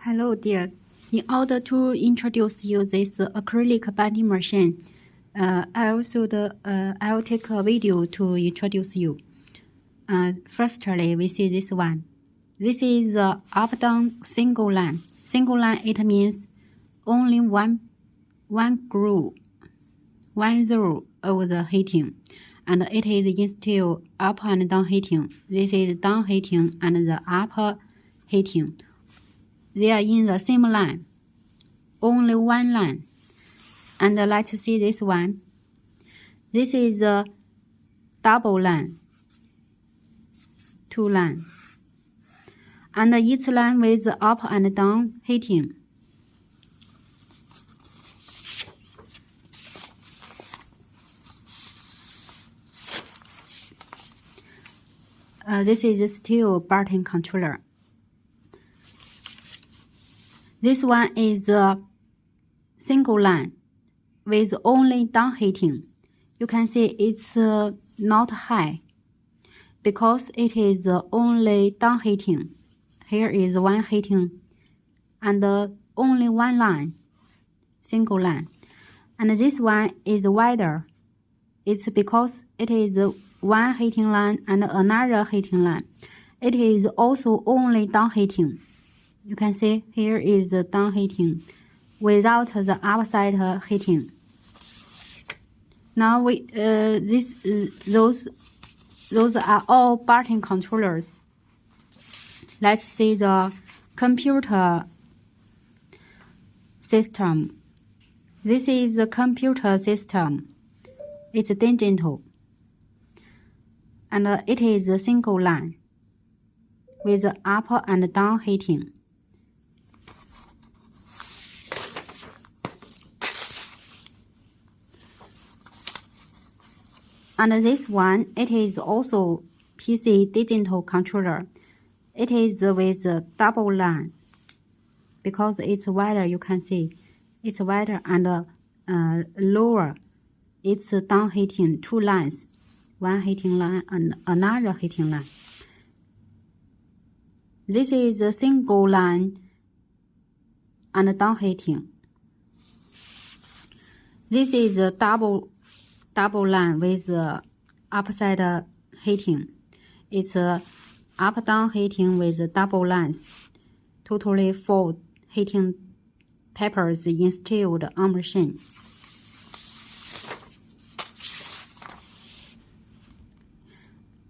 Hello dear. In order to introduce you this acrylic binding machine, I'll take a video to introduce you. Firstly, we see this one. This is the up-down single line. Single line, it means only one groove, one row of the heating, and it is in steel up and down heating. This is down heating and the upper heating. They are in the same line, only one line. And let's see this one. This is the double line, two line, and each line with up and down heating. This is a steel button controller. This one is a single line with only down heating. You can see it's not high because it is only down heating. Here is one heating and only one line, single line. And this one is wider. It's because it is one heating line and another heating line. It is also only down heating. You can see here is the down heating without the upside heating. Now those are all button controllers. Let's see the computer system. This is the computer system. It's digital, and it is a single line with the upper and down heating. And this one, it is also PC digital controller. It is with a double line because it's wider. You can see it's wider and lower. It's down heating, two lines, one heating line and another heating line. This is a single line and down heating. This is a double line with upside heating. It's up-down heating with double lines. Totally 4 heating peppers installed on machine.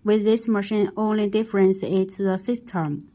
With this machine, only difference is the system.